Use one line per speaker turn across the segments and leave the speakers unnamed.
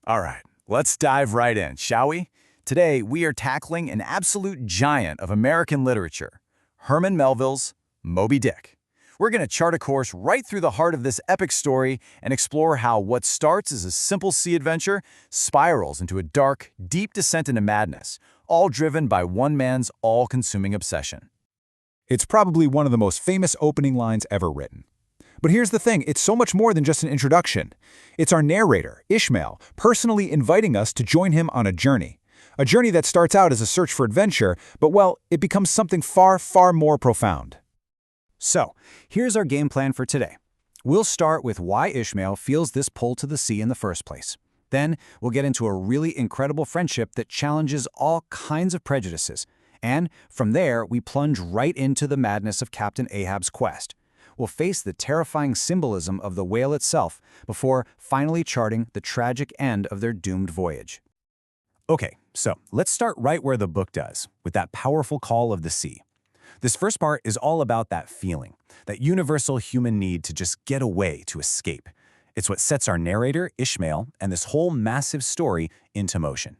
All right, let's dive right in, shall we? Today, we are tackling an absolute giant of American literature, Herman Melville's Moby Dick. We're going to chart a course right through the heart of this epic story and explore how what starts as a simple sea adventure spirals into a dark, deep descent into madness, all driven by one man's all-consuming obsession.
It's probably one of the most famous opening lines ever written. But here's the thing, it's so much more than just an introduction. It's our narrator, Ishmael, personally inviting us to join him on a journey. A journey that starts out as a search for adventure, but well, it becomes something far, far more profound.
So, here's our game plan for today. We'll start with why Ishmael feels this pull to the sea in the first place. Then, we'll get into a really incredible friendship that challenges all kinds of prejudices. And from there, we plunge right into the madness of Captain Ahab's quest. We'll face the terrifying symbolism of the whale itself before finally charting the tragic end of their doomed voyage. Okay, so let's start right where the book does, with that powerful call of the sea. This first part is all about that feeling, that universal human need to just get away, to escape. It's what sets our narrator, Ishmael, and this whole massive story into motion.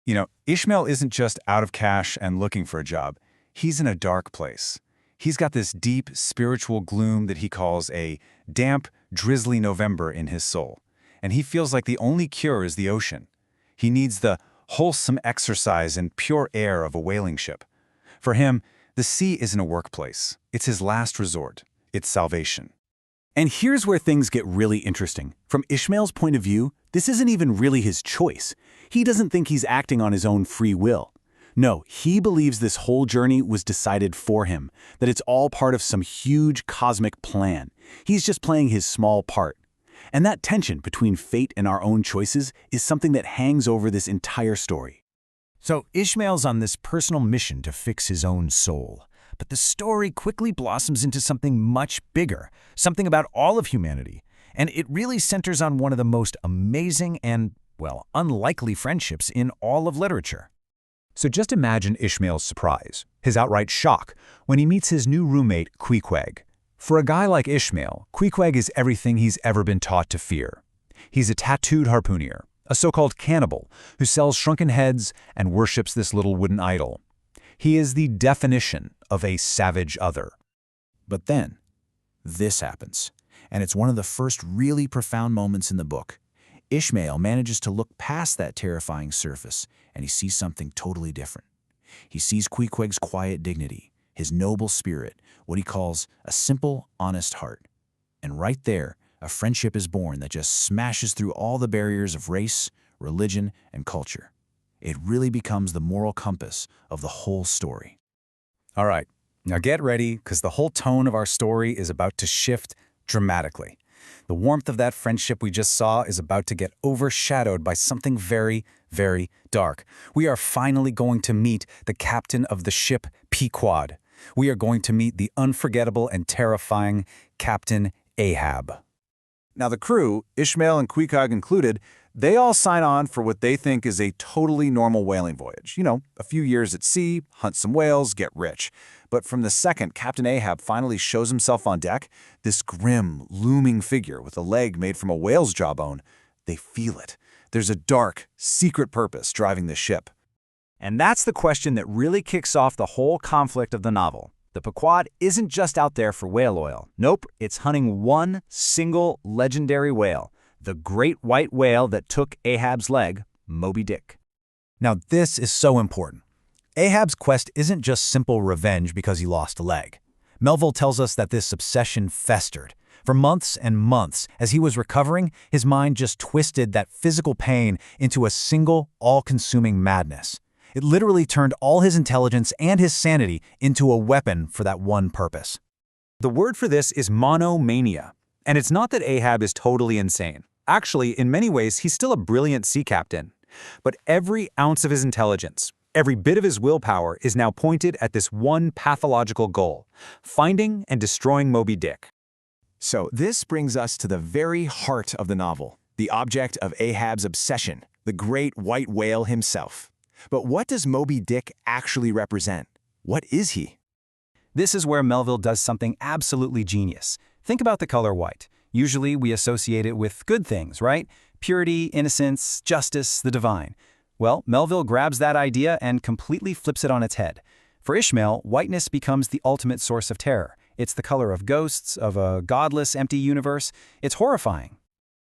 You know, Ishmael isn't just out of cash and looking for a job. He's in a dark place. He's got this deep spiritual gloom that he calls a damp, drizzly November in his soul. And he feels like the only cure is the ocean. He needs the wholesome exercise and pure air of a whaling ship. For him, the sea isn't a workplace. It's his last resort. It's salvation.
And here's where things get really interesting. From Ishmael's point of view, this isn't even really his choice. He doesn't think he's acting on his own free will. No, he believes this whole journey was decided for him, that it's all part of some huge cosmic plan. He's just playing his small part. And that tension between fate and our own choices is something that hangs over this entire story. So Ishmael's on this personal mission to fix his own soul. But the story quickly blossoms into something much bigger, something about all of humanity. And it really centers on one of the most amazing and, well, unlikely friendships in all of literature.
So just imagine Ishmael's surprise, his outright shock, when he meets his new roommate, Queequeg. For a guy like Ishmael, Queequeg is everything he's ever been taught to fear. He's a tattooed harpooner, a so-called cannibal, who sells shrunken heads and worships this little wooden idol. He is the definition of a savage other.
But then, this happens, and it's one of the first really profound moments in the book. Ishmael manages to look past that terrifying surface, and he sees something totally different. He sees Queequeg's quiet dignity, his noble spirit, what he calls a simple, honest heart. And right there, a friendship is born that just smashes through all the barriers of race, religion, and culture. It really becomes the moral compass of the whole story.
All right, now get ready, because the whole tone of our story is about to shift dramatically. The warmth of that friendship we just saw is about to get overshadowed by something very, very dark. We are finally going to meet the captain of the ship Pequod. We are going to meet the unforgettable and terrifying Captain Ahab. Now the crew, Ishmael and Queequeg included, they all sign on for what they think is a totally normal whaling voyage. You know, a few years at sea, hunt some whales, get rich. But from the second Captain Ahab finally shows himself on deck, this grim, looming figure with a leg made from a whale's jawbone, they feel it. There's a dark, secret purpose driving the ship. And that's the question that really kicks off the whole conflict of the novel. The Pequod isn't just out there for whale oil. Nope, it's hunting one single legendary whale, the great white whale that took Ahab's leg, Moby Dick. Now this is so important. Ahab's quest isn't just simple revenge because he lost a leg. Melville tells us that this obsession festered. For months and months, as he was recovering, his mind just twisted that physical pain into a single, all-consuming madness. It literally turned all his intelligence and his sanity into a weapon for that one purpose. The word for this is monomania. And it's not that Ahab is totally insane. Actually, in many ways, he's still a brilliant sea captain. But every ounce of his intelligence, every bit of his willpower is now pointed at this one pathological goal, finding and destroying Moby Dick.
So this brings us to the very heart of the novel, the object of Ahab's obsession, the great white whale himself. But what does Moby Dick actually represent? What is he? This is where Melville does something absolutely genius. Think about the color white. Usually we associate it with good things, right?
Purity, innocence, justice, the divine. Well, Melville grabs that idea and completely flips it on its head. For Ishmael, whiteness becomes the ultimate source of terror. It's the color of ghosts, of a godless, empty universe. It's horrifying.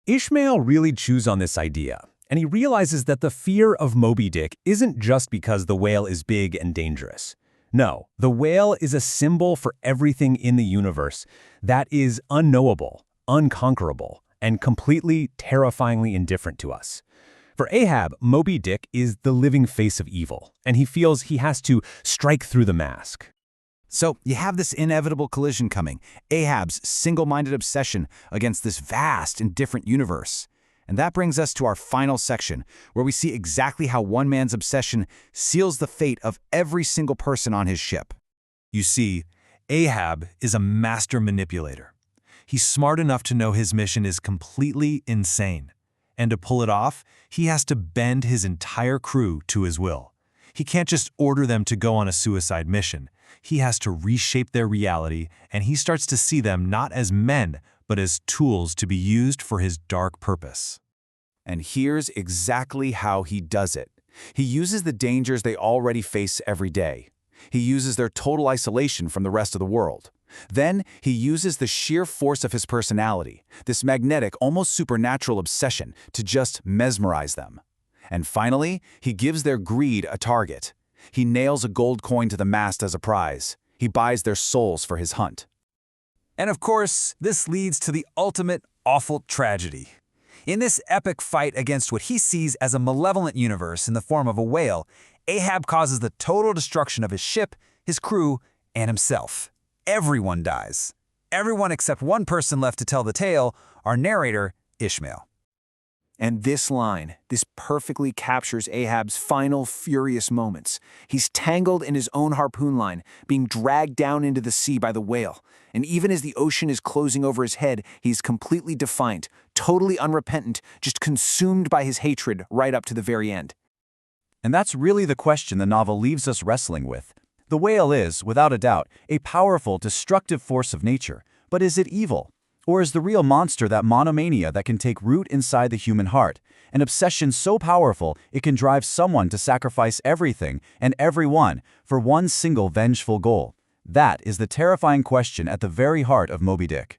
Ishmael really chews on this idea, and he realizes that the fear of Moby Dick isn't just because the whale is big and dangerous. No, the whale is a symbol for everything in the universe that is unknowable, unconquerable, and completely, terrifyingly indifferent to us. For Ahab, Moby Dick is the living face of evil, and he feels he has to strike through the mask.
So you have this inevitable collision coming, Ahab's single-minded obsession against this vast and different universe. And that brings us to our final section, where we see exactly how one man's obsession seals the fate of every single person on his ship.
You see, Ahab is a master manipulator. He's smart enough to know his mission is completely insane. And to pull it off, he has to bend his entire crew to his will. He can't just order them to go on a suicide mission. He has to reshape their reality, and he starts to see them not as men, but as tools to be used for his dark purpose.
And here's exactly how he does it. He uses the dangers they already face every day. He uses their total isolation from the rest of the world. Then he uses the sheer force of his personality, this magnetic, almost supernatural obsession, to just mesmerize them. And finally, he gives their greed a target. He nails a gold coin to the mast as a prize. He buys their souls for his hunt.
And of course, this leads to the ultimate awful tragedy. In this epic fight against what he sees as a malevolent universe in the form of a whale, Ahab causes the total destruction of his ship, his crew, and himself. Everyone dies. Everyone except one person left to tell the tale, our narrator, Ishmael.
And this line, this perfectly captures Ahab's final furious moments. He's tangled in his own harpoon line, being dragged down into the sea by the whale. And even as the ocean is closing over his head, he's completely defiant, totally unrepentant, just consumed by his hatred right up to the very end.
And that's really the question the novel leaves us wrestling with. The whale is, without a doubt, a powerful, destructive force of nature. But is it evil? Or is the real monster that monomania that can take root inside the human heart, an obsession so powerful it can drive someone to sacrifice everything and everyone for one single vengeful goal? That is the terrifying question at the very heart of Moby Dick.